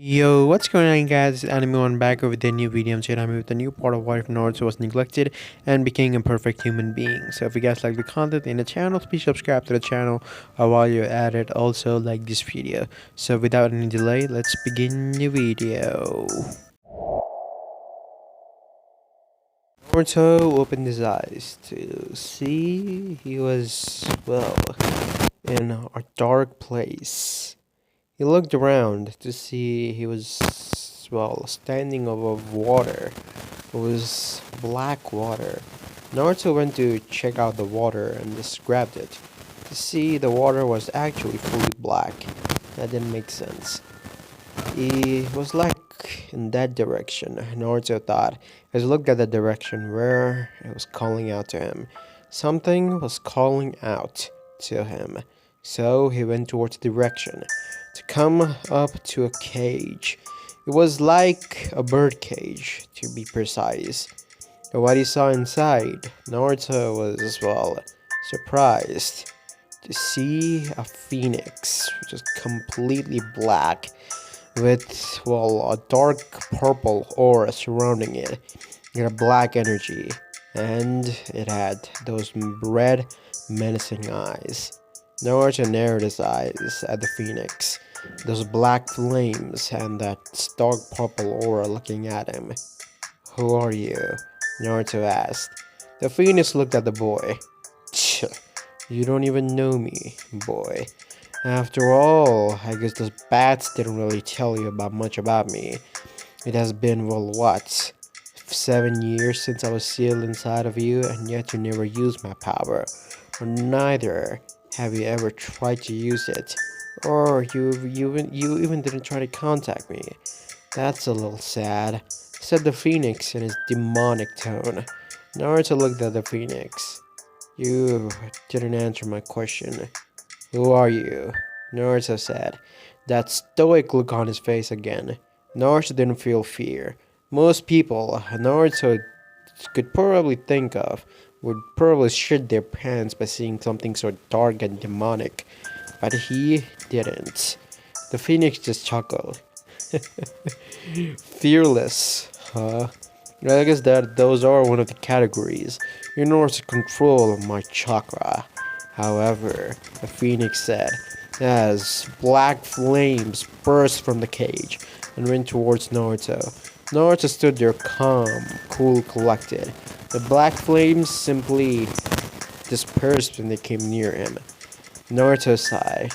Yo, what's going on guys? It's Anime1 back with a new video. Today I'm with a new part of What If Naruto was neglected and became a perfect human being. So if you guys like the content in the channel, please subscribe to the channel while you're at it. Also like this video. So without any delay, let's begin the video. Naruto opened his eyes to see he was, well, in a dark place. He looked around to see he was, well, standing above water. It was black water. Naruto went to check out the water and just grabbed it. To see the water was actually fully black. That didn't make sense. He was like in that direction, Naruto thought, as he looked at the direction where it was calling out to him. Something was calling out to him. So he went towards the direction to come up to a cage. It was like a bird cage, to be precise. And what he saw inside, Naruto was, well, surprised to see a phoenix, which is completely black, with, well, a dark purple aura surrounding it, and a black energy, and it had those red, menacing eyes. Naruto narrowed his eyes at the phoenix, those black flames, and that dark purple aura looking at him. "Who are you?" Naruto asked. The phoenix looked at the boy. "Tch, you don't even know me, boy. After all, I guess those bats didn't really tell you about much about me. It has been, well, what? 7 years since I was sealed inside of you, and yet you never used my power. Or neither have you ever tried to use it. Or you even didn't try to contact me. That's a little sad," said the phoenix in his demonic tone. Naruto looked at the phoenix. "You didn't answer my question. Who are you?" Naruto said, that stoic look on his face again. Naruto didn't feel fear. Most people Naruto could probably think of would probably shit their pants by seeing something so dark and demonic, but he didn't. The phoenix just chuckled. "Fearless, huh? I guess that those are one of the categories. In order to control my chakra." However, the phoenix said, as black flames burst from the cage and went towards Naruto. Naruto stood there calm, cool, collected. The black flames simply dispersed when they came near him. Naruto sighed.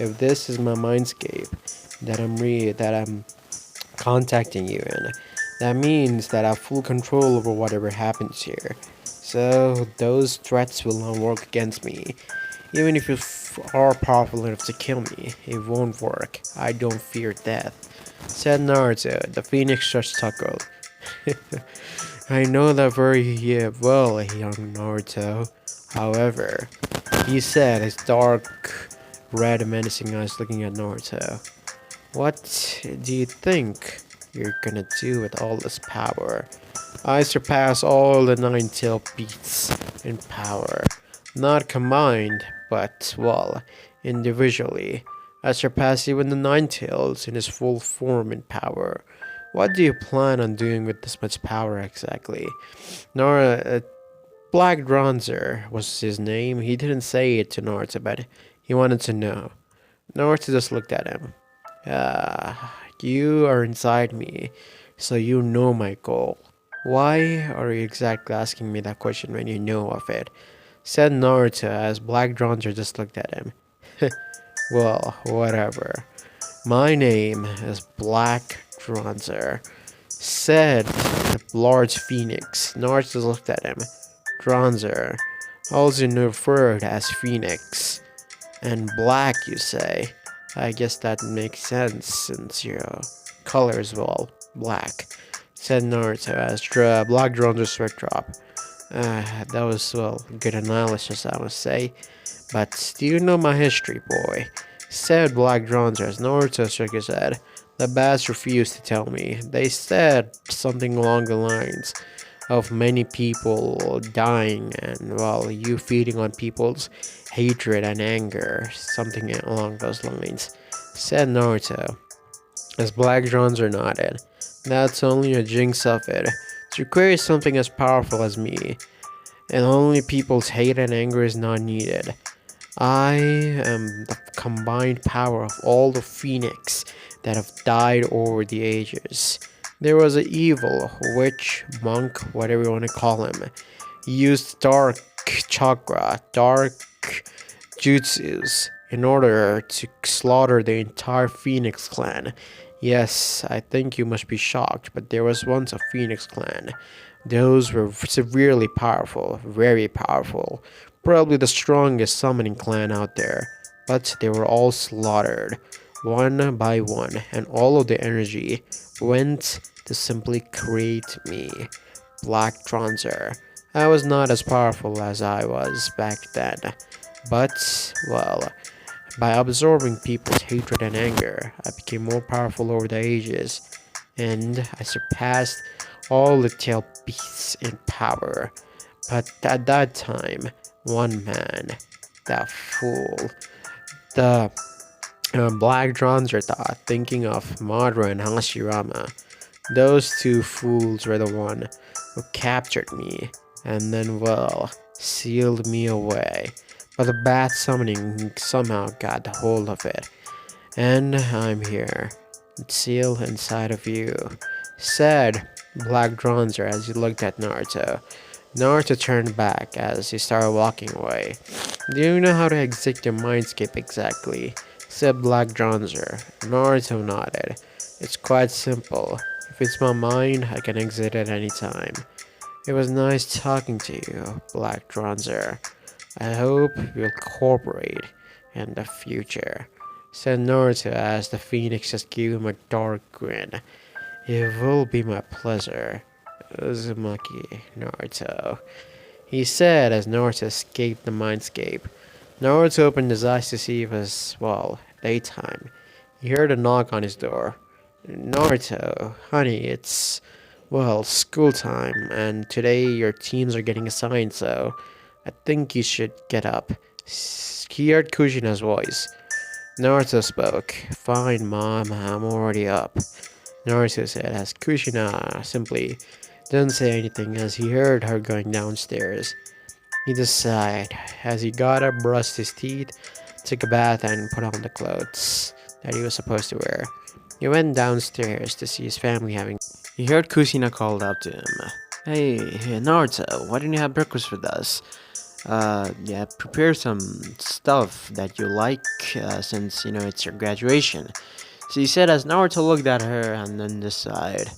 "If this is my mindscape that I'm contacting you in, that means that I have full control over whatever happens here. So those threats will not work against me. Even if you are powerful enough to kill me, it won't work. I don't fear death," said Naruto. The phoenix just chuckled. "I know that very well, young Naruto. However," he said, his dark, red, menacing eyes looking at Naruto, "what do you think you're gonna do with all this power? I surpass all the nine-tailed beasts in power. Not combined, but, well, individually. I surpass even the nine-tails in his full form and power. What do you plan on doing with this much power exactly?" Nora, Black Bronzer was his name. He didn't say it to Naruto, but he wanted to know. Naruto just looked at him. You are inside me, so you know my goal. Why are you exactly asking me that question when you know of it?" said Naruto as Black Bronzer just looked at him. "Well, whatever. My name is Black Bronzer," said the large phoenix. Naruto just looked at him. Bronzer, also referred as Phoenix. "And black, you say? I guess that makes sense since your color is, well, black," said Naruto as Black Bronzer's sweat dropped. That was, well, good analysis, I must say. "But do you know my history, boy?" said Black Bronzer as Naruto shook his head. "The bats refused to tell me. They said something along the lines of many people dying and, well, you feeding on people's hatred and anger. Something along those lines," said Naruto. As Black Drones are nodded. That's only a jinx of it. It requires something as powerful as me, and only people's hate and anger is not needed. I am the combined power of all the phoenix that have died over the ages. There was an evil witch, monk, whatever you want to call him. He used dark chakra, dark jutsus, in order to slaughter the entire Phoenix clan. Yes, I think you must be shocked, but there was once a Phoenix clan. Those were severely powerful, very powerful, probably the strongest summoning clan out there. But they were all slaughtered, one by one, and all of the energy went to simply create me, Black Tronzer. I was not as powerful as I was back then, but, well, by absorbing people's hatred and anger, I became more powerful over the ages, and I surpassed all the tail beasts in power. But at that time, one man, that fool, the Black Dronzer thought, thinking of Madara and Hashirama, those two fools were the one who captured me, and then, well, sealed me away. But the bad summoning somehow got hold of it, and I'm here, sealed inside of you, said Black Dronzer as he looked at Naruto. Naruto turned back as he started walking away. Do you know how to exit your mindscape exactly? Said Black Dronzer. Naruto nodded. It's quite simple. If it's my mind, I can exit at any time. It was nice talking to you, Black Dronzer. I hope you'll cooperate in the future, said Naruto as the phoenix just gave him a dark grin. It will be my pleasure, Uzumaki Naruto, he said as Naruto escaped the mindscape. Naruto opened his eyes to see it was, well, daytime. He heard a knock on his door. Naruto, honey, it's, well, school time, and today your teams are getting assigned, so I think you should get up. He heard Kushina's voice. Naruto spoke. Fine, Mom, I'm already up, Naruto said as Kushina simply didn't say anything as he heard her going downstairs. He just sighed as he got up, brushed his teeth, took a bath, and put on the clothes that he was supposed to wear. He went downstairs to see his family having. He heard Kushina called out to him. Hey, Naruto, why don't you have breakfast with us? Yeah, prepare some stuff that you like since, it's your graduation. So he said as Naruto looked at her and then decided,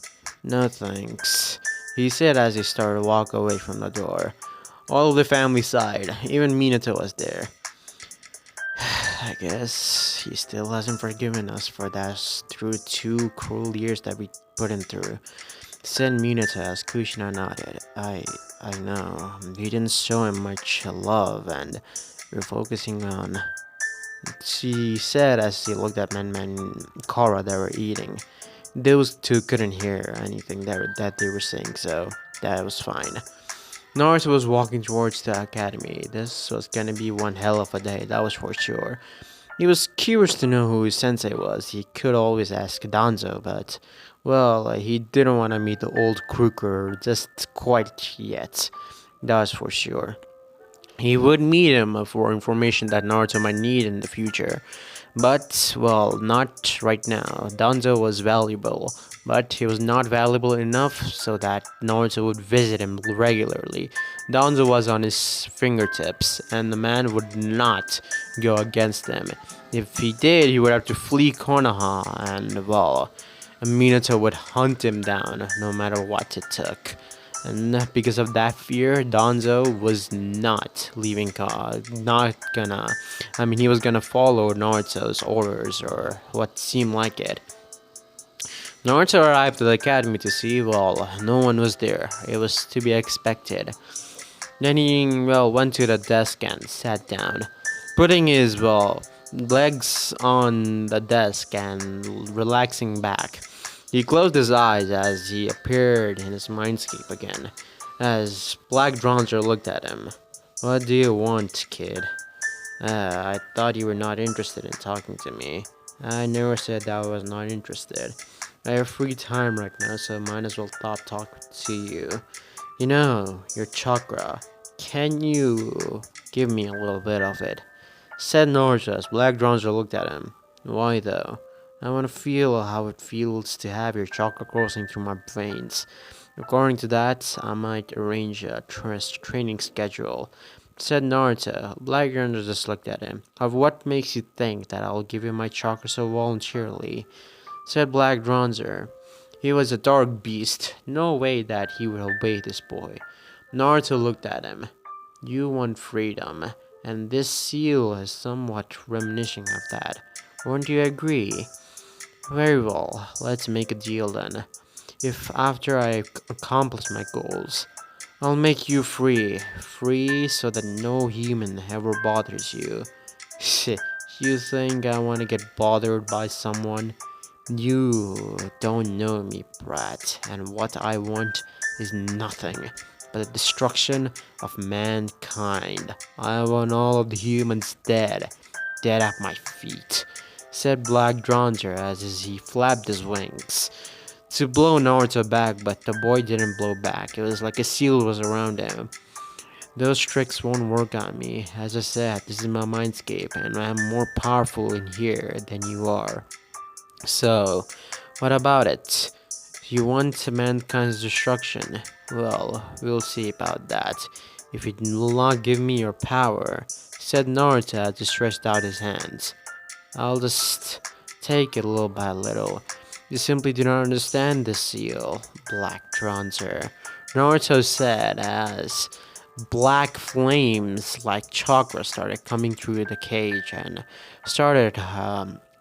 no thanks, he said as he started to walk away from the door. All of the family sighed, even Minato was there. I guess he still hasn't forgiven us for that through 2 cruel years that we put him through, said Minato as Kushina nodded. I know, we didn't show him much love and we're focusing on, she said as he looked at Men and Korra that were eating. Those two couldn't hear anything that they were saying, so that was fine. Naruto was walking towards the academy. This was gonna be one hell of a day, that was for sure. He was curious to know who his sensei was. He could always ask Danzo, but, well, he didn't want to meet the old crooker just quite yet. That was for sure. He would meet him for information that Naruto might need in the future. But, well, not right now. Danzo was valuable, but he was not valuable enough so that Naruto would visit him regularly. Danzo was on his fingertips, and the man would not go against him. If he did, he would have to flee Konoha, and, well, Minato would hunt him down no matter what it took. And because of that fear, Danzo was not leaving he was gonna follow Naruto's orders, or what seemed like it. Naruto arrived at the academy to see, well, no one was there. It was to be expected. Then he, well, went to the desk and sat down, putting his, well, legs on the desk and relaxing back. He closed his eyes as he appeared in his mindscape again, as Black Dronzer looked at him. What do you want, kid? I thought you were not interested in talking to me. I never said that I was not interested. I have free time right now, so might as well talk to you. You know, your chakra. Can you give me a little bit of it? Said Naruto as Black Dronzer looked at him. Why though? I want to feel how it feels to have your chakra coursing through my veins. According to that, I might arrange a training schedule. Said Naruto. Black Dronzer just looked at him. Of what makes you think that I'll give you my chakra so voluntarily? Said Black Dronzer. He was a dark beast. No way that he would obey this boy. Naruto looked at him. You want freedom, and this seal is somewhat reminiscent of that. Won't you agree? Very well, let's make a deal then. If after I accomplish my goals, I'll make you free. Free so that no human ever bothers you. Shit, you think I want to get bothered by someone? You don't know me, brat, and what I want is nothing but the destruction of mankind. I want all of the humans dead, dead at my feet, said Black Dronzer as he flapped his wings to blow Naruto back, but the boy didn't blow back. It was like a seal was around him. Those tricks won't work on me. As I said, this is my mindscape, and I'm more powerful in here than you are. So, what about it? You want mankind's destruction? Well, we'll see about that. If you will not give me your power, said Naruto as he stretched out his hands. I'll just take it little by little. You simply do not understand this seal, Black Dronzer. Naruto said as black flames like chakra started coming through the cage and started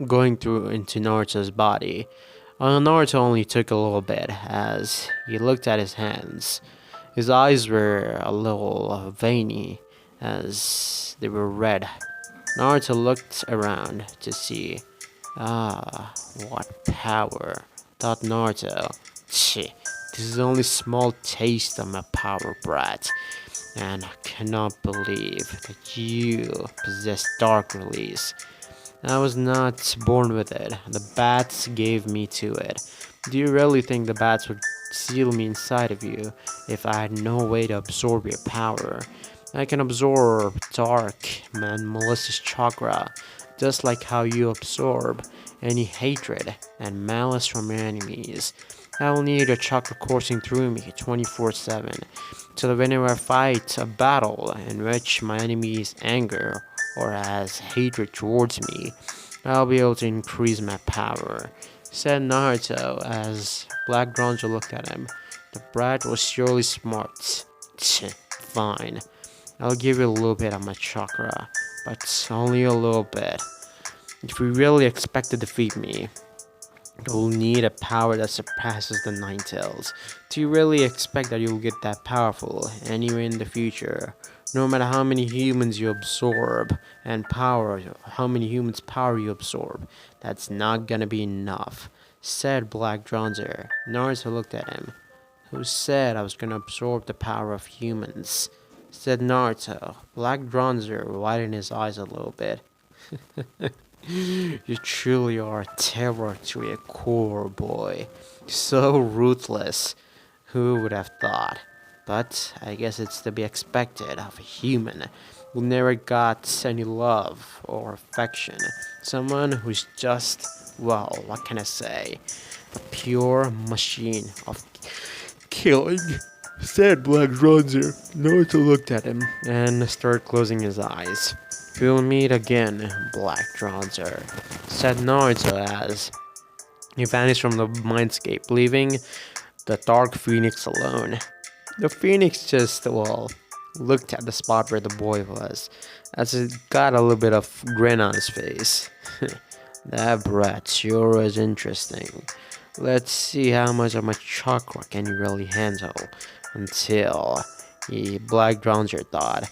going through into Naruto's body. Naruto only took a little bit as he looked at his hands. His eyes were a little veiny as they were red. Naruto looked around to see. Ah, what power, thought Naruto. Cheh, this is only a small taste of my power, brat. And I cannot believe that you possess Dark Release. I was not born with it. The bats gave me to it. Do you really think the bats would seal me inside of you if I had no way to absorb your power? I can absorb dark and malicious chakra, just like how you absorb any hatred and malice from your enemies. I will need a chakra coursing through me 24/7, so that whenever I fight a battle in which my enemy's anger or has hatred towards me, I'll be able to increase my power, said Naruto as Black Dronzer looked at him. The brat was surely smart. Fine. I'll give you a little bit of my chakra, but only a little bit. If you really expect to defeat me, you'll need a power that surpasses the Nine Tails. Do you really expect that you'll get that powerful anywhere in the future? No matter how many humans you absorb and power, how many humans' power you absorb, that's not gonna be enough, said Black Dronzer. Naruto looked at him. Who said I was gonna absorb the power of humans? Said Naruto. Black Dronzer widened his eyes a little bit. You truly are a terror to a core, boy. So ruthless. Who would have thought? But I guess it's to be expected of a human who never got any love or affection. Someone who's just, well, what can I say? A pure machine of killing, said Black Dronzer. Naruto looked at him and started closing his eyes. We'll meet again, Black Dronzer, said Naruto as he vanished from the mindscape, leaving the Dark Phoenix alone. The Phoenix just, well, looked at the spot where the boy was, as it got a little bit of grin on his face. That brat sure is interesting. Let's see how much of my chakra can you really handle until he Black Dronzer thought,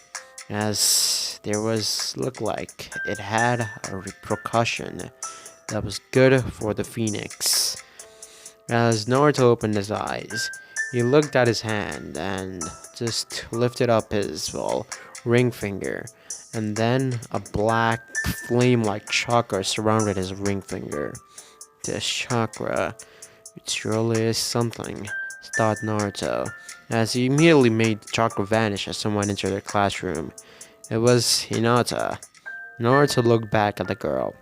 as there was looked like it had a repercussion that was good for the Phoenix. As Naruto opened his eyes, he looked at his hand and just lifted up his, well, ring finger and then a black flame-like chakra surrounded his ring finger. This chakra, it surely is something, thought Naruto, as he immediately made the chakra vanish as someone entered their classroom. It was Hinata. Naruto looked back at the girl.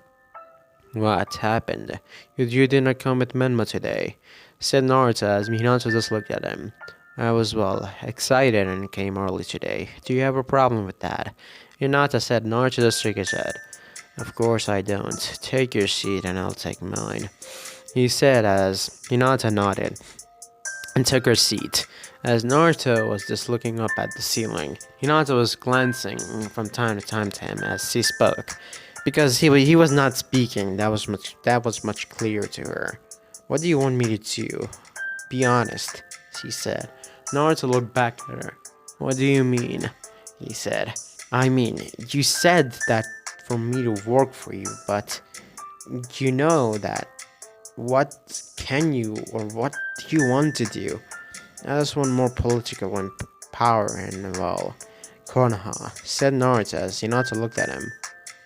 What happened? You did not come with Menma today, said Naruto as Hinata just looked at him. I was, well, excited and came early today. Do you have a problem with that? Hinata said. Naruto just shook his head. Of course I don't. Take your seat and I'll take mine, he said as Hinata nodded and took her seat. As Naruto was just looking up at the ceiling, Hinata was glancing from time to time to him as he spoke. Because he was not speaking, that was much clearer to her. What do you want me to do? Be honest, she said. Naruto looked back at her. What do you mean? He said. I mean, you said that for me to work for you, but you know that what can you or what do you want to do? I just want more political and power and, well, Konoha, said Naruto as Hinata looked at him.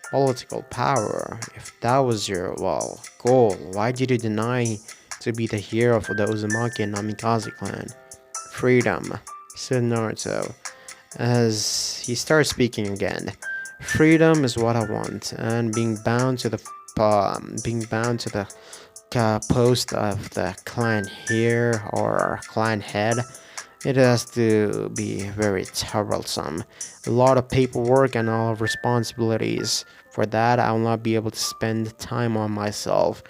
Political power? If that was your, well, goal, why did you deny to be the hero for the Uzumaki and Namikaze clan? Freedom, said Naruto as he started speaking again. Freedom is what I want, and being bound to the post of the clan here or clan head, it has to be very troublesome. A lot of paperwork and all of responsibilities. For that, I will not be able to spend time on myself.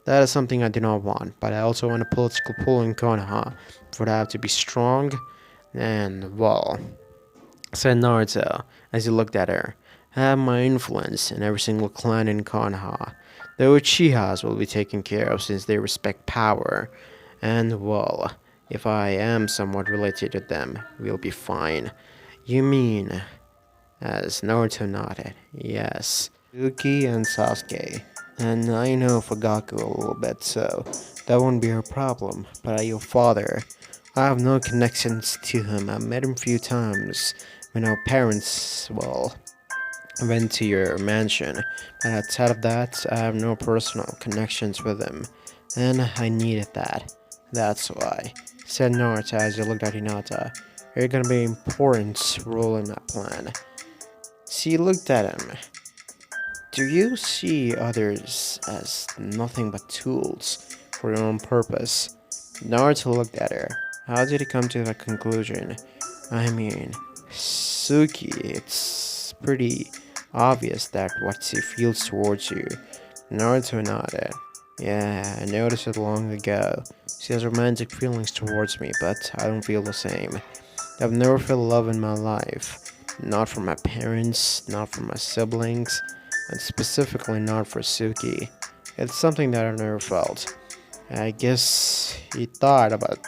That is something I do not want, but I also want a political pull in Konoha. For that, I have to be strong and, well, said Naruto as he looked at her. Have my influence in every single clan in Konoha. The Uchihas will be taken care of since they respect power. And, well, if I am somewhat related to them, we'll be fine. You mean? As Naruto nodded. Yes. Suki and Sasuke. And I know Fugaku a little bit, so that won't be a problem. But your father, I have no connections to him. I met him a few times when our parents, well, went to your mansion. But outside of that, I have no personal connections with him. And I needed that. That's why, said Naruto as he looked at Hinata. You're gonna be an important role in that plan. She looked at him. Do you see others as nothing but tools for your own purpose? Naruto looked at her. How did he come to that conclusion? I mean, Suki, it's pretty obvious that what she feels towards you. Naruto nodded. Yeah, I noticed it long ago. She has romantic feelings towards me, but I don't feel the same. I've never felt love in my life. Not from my parents, not from my siblings, and specifically not for Suki. It's something that I've never felt. I guess he thought about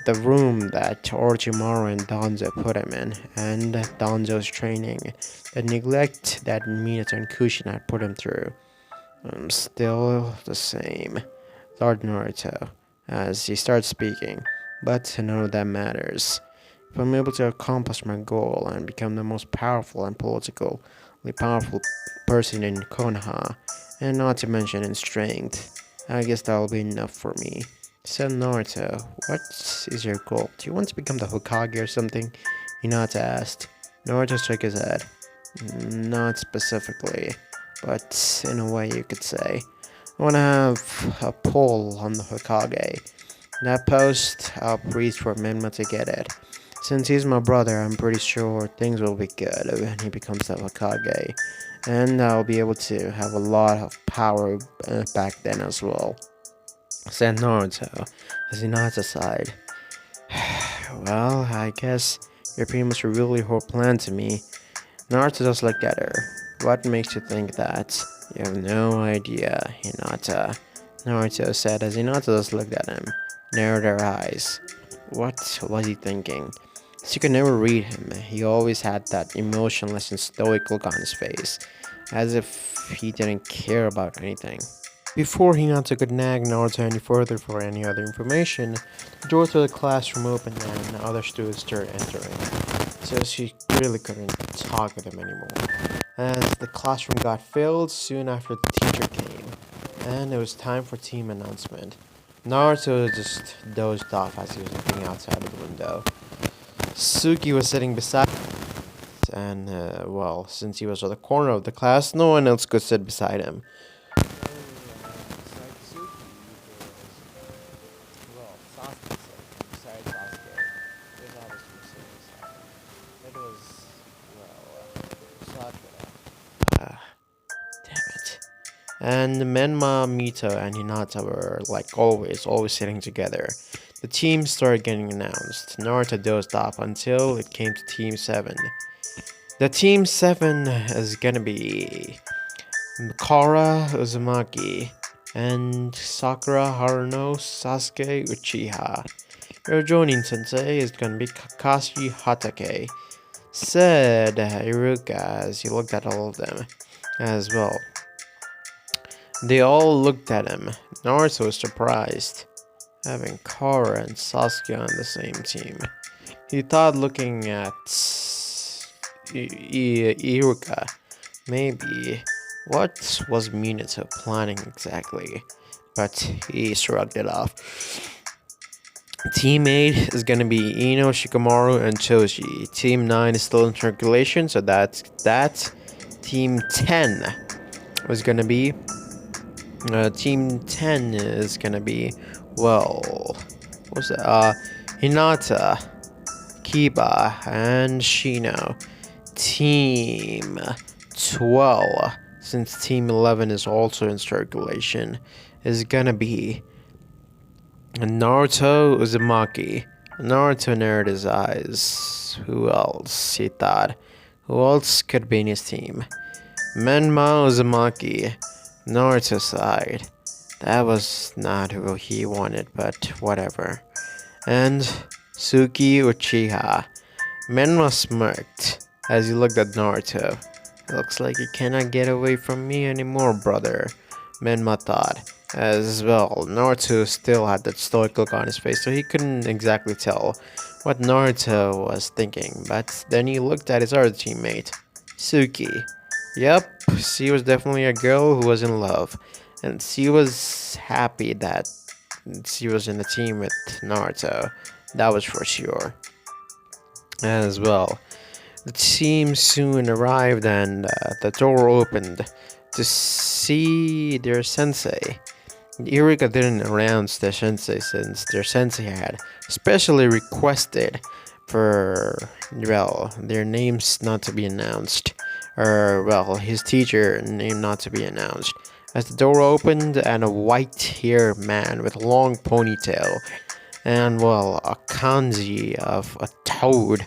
the room that Orochimaru and Danzo put him in, and Danzo's training, the neglect that Minato and Kushin had put him through. I'm still the same, thought Naruto, as he started speaking, but none of that matters. If I'm able to accomplish my goal and become the most powerful and politically powerful person in Konoha, and not to mention in strength, I guess that'll be enough for me, said Naruto. What is your goal? Do you want to become the Hokage or something? Hinata asked. Naruto shook his head. Not specifically, but in a way you could say. I want to have a pull on the Hokage. That post, I'll reach for Menma to get it. Since he's my brother, I'm pretty sure things will be good when he becomes the Hokage. And I'll be able to have a lot of power back then as well, said Naruto as Hinata sighed. Well, I guess you're pretty much revealed your whole plan to me. Naruto just looked at her. What makes you think that? You have no idea, Hinata, Naruto said as Hinata just looked at him, narrowed her eyes. What was he thinking? She could never read him. He always had that emotionless and stoic look on his face, as if he didn't care about anything. Before Hinata could nag Naruto any further for any other information, the door to the classroom opened and other students started entering. so she really couldn't talk with him anymore. As the classroom got filled soon after the teacher came, and it was time for team announcement. Naruto just dozed off as he was looking outside of the window. Suki was sitting beside and, well, since he was at the corner of the class, no one else could sit beside him. Damn it. And Menma, Mito, and Hinata were, like always sitting together. The teams started getting announced. Naruto dozed off until it came to Team 7. The Team 7 is gonna be Kara Uzumaki and Sakura Haruno Sasuke Uchiha. Your joining sensei is gonna be Kakashi Hatake, said Iruka as he looked at all of them as well. They all looked at him. Naruto was surprised, having Kara and Sasuke on the same team. He thought looking at Iruka, maybe what was Minato planning exactly? But he shrugged it off. Team 8 is gonna be Ino, Shikamaru, and Choji. Team 9 is still in circulation, so that's that. Team 10 is gonna be Team 10 is gonna be, well, what's that? Hinata, Kiba, and Shino. Team 12, since Team 11 is also in circulation, is gonna be Naruto Uzumaki. Naruto narrowed his eyes. Who else? He thought. Who else could be in his team? Menma Uzumaki. Naruto sighed. That was not who he wanted, but whatever. And Suki Uchiha. Menma smirked as he looked at Naruto. Looks like you cannot get away from me anymore, brother, Menma thought. As well, Naruto still had that stoic look on his face, so he couldn't exactly tell what Naruto was thinking. But then he looked at his other teammate, Suki. Yep, she was definitely a girl who was in love, and she was happy that she was in the team with Naruto. That was for sure. As well, the team soon arrived, and the door opened to see their sensei. Eureka didn't announce their sensei since their sensei had specially requested for, well, their names not to be announced. Or, well, his teacher name not to be announced. As the door opened, and a white-haired man with a long ponytail and, well, a kanji of a toad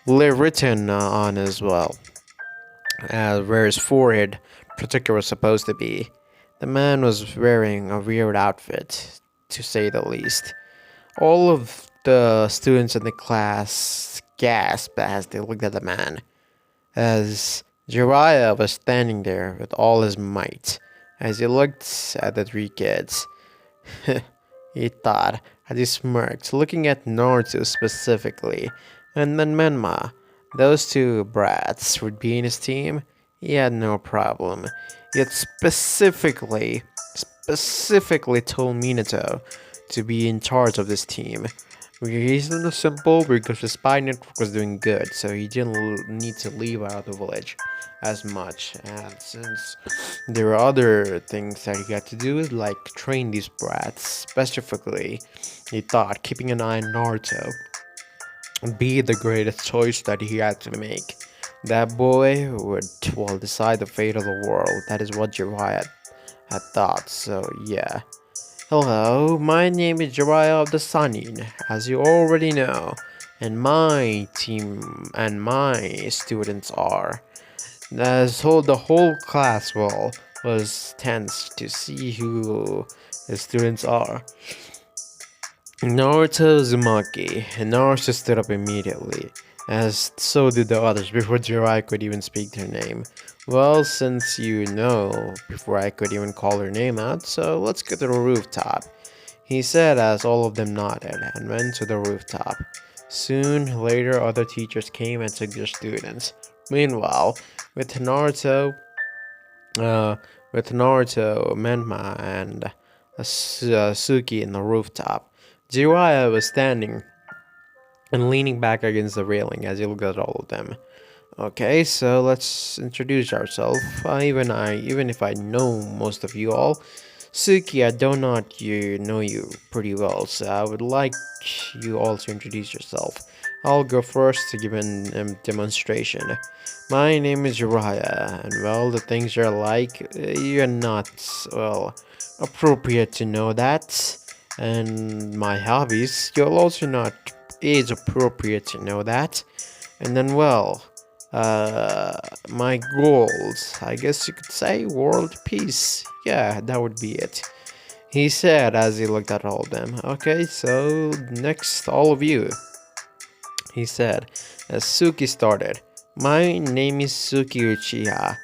written on as well, where his forehead particular was supposed to be. The man was wearing a weird outfit, to say the least. All of the students in the class gasped as they looked at the man, as Jiraiya was standing there with all his might. As he looked at the three kids, he thought, as he smirked, looking at Naruto specifically, and then Menma. Those two brats would be in his team. He had no problem. Yet specifically told Minato to be in charge of this team. The reason was simple, because the spy network was doing good, so he didn't need to leave out of the village as much. And since there were other things that he had to do, like train these brats, specifically, he thought keeping an eye on Naruto would be the greatest choice that he had to make. That boy would, well, decide the fate of the world. That is what Jiraiya had thought, so yeah. Hello, my name is Jiraiya of the Sanin, as you already know, and my team and my students are. So the whole class, well, was tense to see who the students are. Naruto Uzumaki, and Naruto stood up immediately, as so did the others before Jiraiya could even speak their name. Well, since you know before I could even call her name out, so let's go to the rooftop, he said as all of them nodded and went to the rooftop. Soon later, other teachers came and took their students. Meanwhile, with Naruto, uh, Menma, and Suki in the rooftop, Jiraiya was standing and leaning back against the railing as he looked at all of them. Okay, so let's introduce ourselves. Even if I know most of you all, Suki, I do not know you pretty well, so I would like you all to introduce yourself. I'll go first to give an demonstration. My name is Uriah, and well, the things you're like, you're not, well, appropriate to know that. And my hobbies, you're also not age appropriate to know that. And then, well, my goals, I guess you could say world peace. Yeah, that would be it. He said as he looked at all of them. Okay, so next, all of you, he said as Suki started. My name is Suki Uchiha.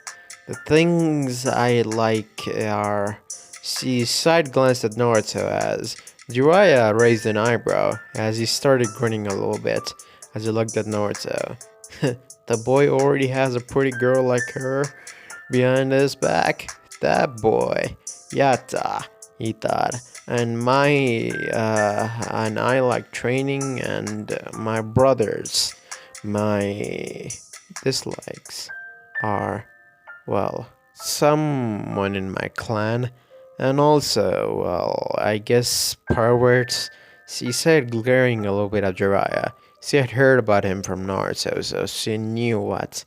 The things I like are. She side glanced at Naruto as Jiraiya raised an eyebrow as he started grinning a little bit as he looked at Naruto. The boy already has a pretty girl like her behind his back. That boy, Yata, he thought. And I like training, and my brothers, my dislikes are, well, someone in my clan, and also, well, I guess perverts. She said, glaring a little bit at Jiraiya. She had heard about him from Naruto, so she knew what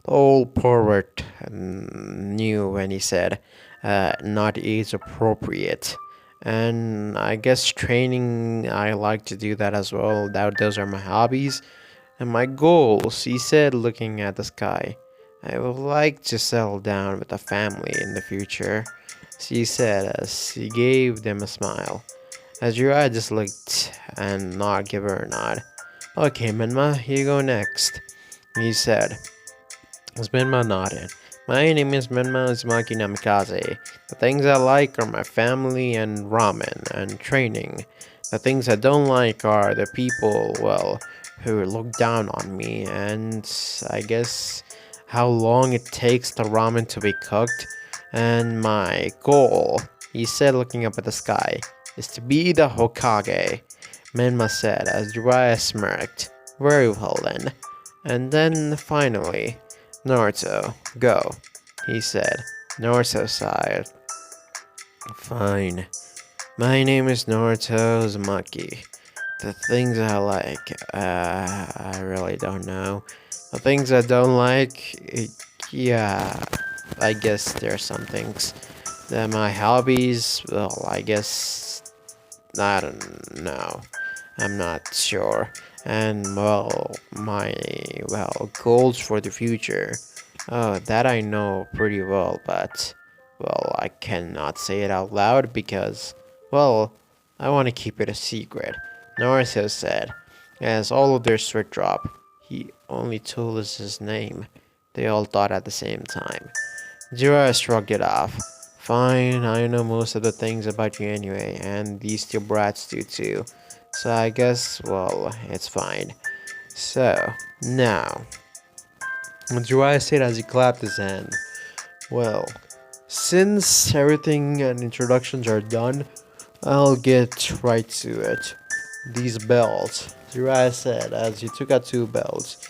the old pervert knew when he said, not age appropriate. And I guess training, I like to do that as well. Those are my hobbies. And my goals, he said, looking at the sky. I would like to settle down with a family in the future, she said as she gave them a smile. As Jiraiya just looked and not give her a nod. Okay, Menma, you go next, he said. As Menma nodded. My name is Menma Uzumaki Namikaze. The things I like are my family and ramen and training. The things I don't like are the people, well, who look down on me, and I guess how long it takes the ramen to be cooked. And my goal, he said looking up at the sky, is to be the Hokage, Menma said as Jiraiya smirked. Very well then. And then finally, Naruto, go, he said. Naruto sighed. Fine. My name is Naruto Uzumaki. The things I like, I really don't know. The things I don't like, yeah, I guess there are some things. My hobbies, well, I guess, I don't know. I'm not sure. And, well, my, well, goals for the future. Oh, that I know pretty well, but, well, I cannot say it out loud because, well, I want to keep it a secret. Naruto said, as all of their sweat dropped. He only told us his name. They all thought at the same time. Jiraiya shrugged it off. Fine, I know most of the things about you anyway, and these two brats do too. So I guess, well, it's fine. So, now, Jiraiya said as he clapped his hand, well, since everything and introductions are done, I'll get right to it. These belts, Jiraiya said as he took out two belts.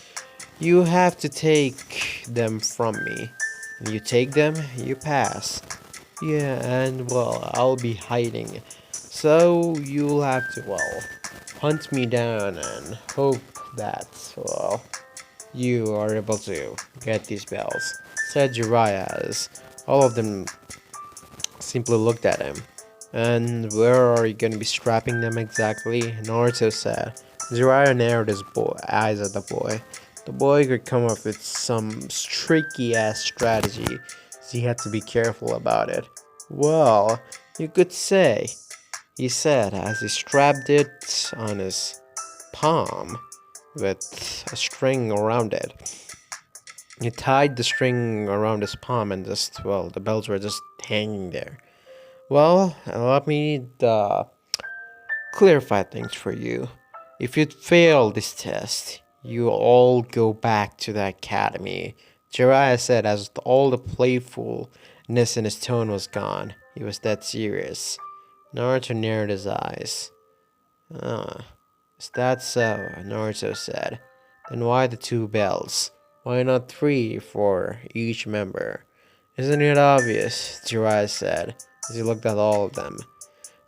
You have to take them from me. When you take them, you pass. Yeah, and well, I'll be hiding. So you'll have to, well, hunt me down and hope that, well, you are able to get these bells, said Jiraiya as all of them simply looked at him. And where are you going to be strapping them exactly? Naruto said. Jiraiya narrowed his eyes at the boy. The boy could come up with some tricky ass strategy, so he had to be careful about it. Well, you could say, he said as he strapped it on his palm with a string around it. He tied the string around his palm and just, well, the bells were just hanging there. Well, let me clarify things for you. If you fail this test, you all go back to the academy. Jiraiya said as all the playfulness in his tone was gone. He was dead serious. Naruto narrowed his eyes. Ah, is that so? Naruto said. Then why the two bells? Why not three for each member? Isn't it obvious? Jiraiya said as he looked at all of them.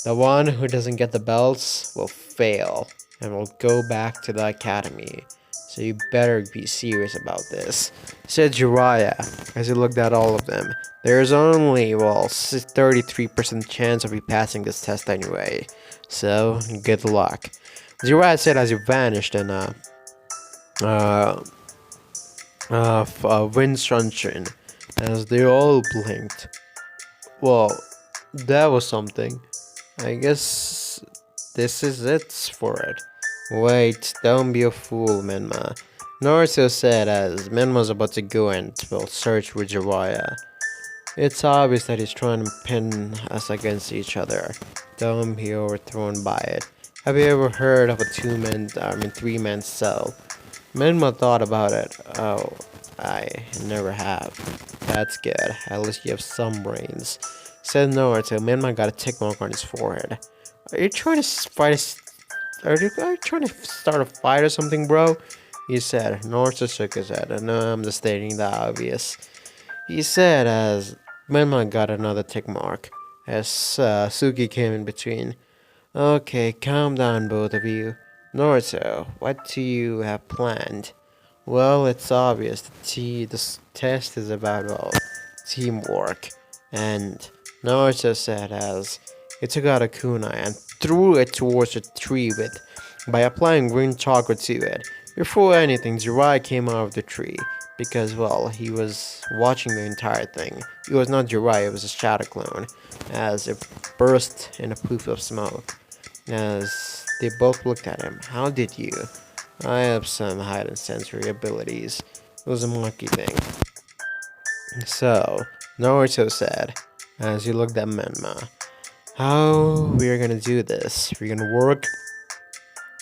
The one who doesn't get the belts will fail and will go back to the academy. So you better be serious about this, said Jiraiya as he looked at all of them. There's only, 33% chance of you passing this test anyway. So, good luck. Jiraiya said as he vanished in uh, wind sunshine as they all blinked. Well, that was something. I guess this is it for it. Wait, don't be a fool, Menma. Naruto said as Men was about to go and search with Jiraiya. It's obvious that he's trying to pin us against each other. Don't be overthrown by it. Have you ever heard of a three-man cell? Menma thought about it. Oh, I never have. That's good. At least you have some brains. Said Naruto. Menma got a tick mark on his forehead. Are you trying to fight? Are you trying to start a fight or something, bro? He said. Naruto shook his head. No, I'm just stating the obvious. He said as Menma got another tick mark. As Suki came in between. Okay, calm down, both of you. Naruto, what do you have planned? Well, it's obvious. This test is about, teamwork. And Naruto said as he took out a kunai and threw it towards a tree by applying green chocolate to it. Before anything, Jiraiya came out of the tree because, he was watching the entire thing. It was not Jiraiya, it was a shadow clone, as it burst in a poof of smoke. As they both looked at him. How did you? I have some hidden sensory abilities. It was a monkey thing. So, Naruto said, as he looked at Menma, how we're gonna do this? We're gonna work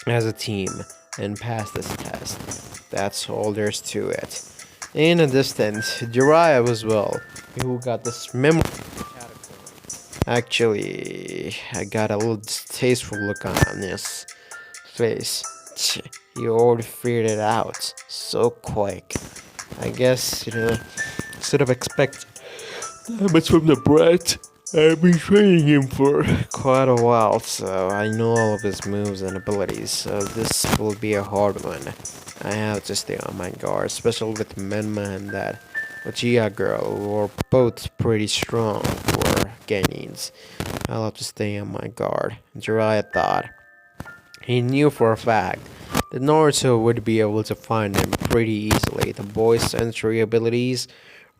as a team and pass this test. That's all there's to it. In a distance, Jiraiya was who got this memory. Actually, I got a little distasteful look on his face. He already figured it out so quick. I guess, instead of expecting that much from the brat, I've been training him for quite a while, so I know all of his moves and abilities, so this will be a hard one. I have to stay on my guard, especially with Menma and that Uchiha girl, who are both pretty strong for Genins. I'll have to stay on my guard. Jiraiya thought. He knew for a fact that Naruto would be able to find him pretty easily. The boy's sensory abilities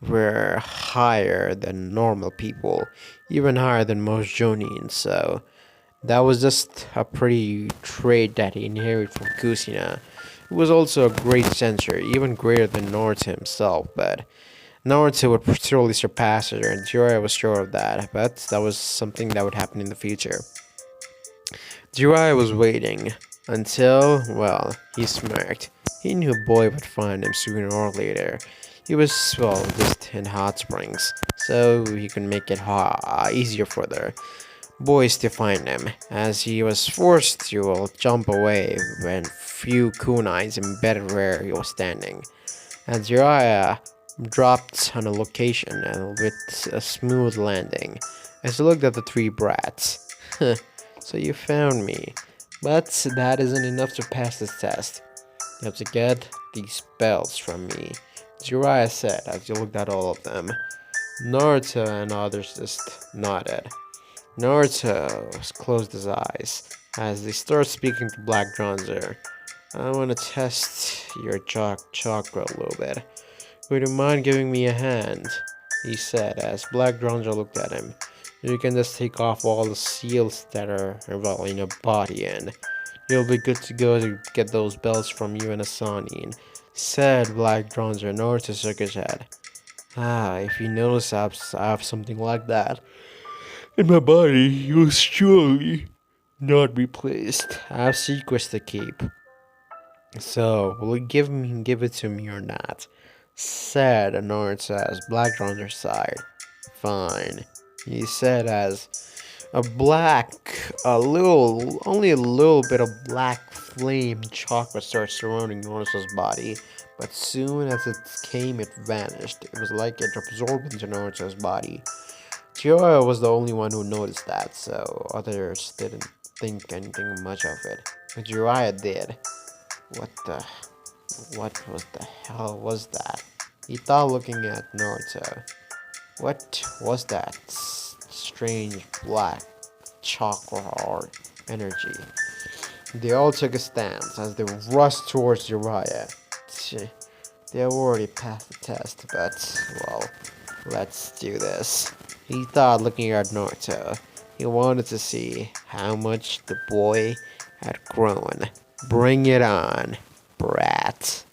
were higher than normal people, even higher than most Jonin, so that was just a pretty trait that he inherited from Kusina. He was also a great sensor, even greater than Naruto himself, but Naruto would surely surpass her, and Jiraiya was sure of that, but that was something that would happen in the future. Jiraiya was waiting until, he smirked. He knew Boy would find him sooner or later. He was, just in hot springs, so he could make it easier for the boys to find him, as he was forced to jump away when few kunais embedded where he was standing. And Jiraiya dropped on a location and with a smooth landing, as he looked at the three brats. So you found me, but that isn't enough to pass this test. You have to get these belts from me, Jiraiya said as he looked at all of them. Naruto and others just nodded. Naruto closed his eyes as they started speaking to Black Bronzer. I want to test your chakra a little bit. Would you mind giving me a hand? He said as Black Bronzer looked at him. You can just take off all the seals that are, in your body, and you'll be good to go to get those belts from you and Asanin, said Black Bronzer. Naruto shook his head. If you notice I have something like that in my body, you'll surely Not be pleased. I have secrets to keep. So, will you give it to me or not? Said Naruto as black on their side. Fine. He said as only a little bit of black flame chocolate started surrounding Naruto's body. But soon as it came, it vanished. It was like it absorbed into Naruto's body. Jiraiya was the only one who noticed that, so others didn't think anything much of it. But Jiraiya did. What the... What was the hell was that? He thought looking at Naruto. What was that strange black chakra or energy? They all took a stance as they rushed towards Jiraiya. They already passed the test, but, well, let's do this. He thought looking at Naruto. He wanted to see how much the boy had grown. Bring it on, brat.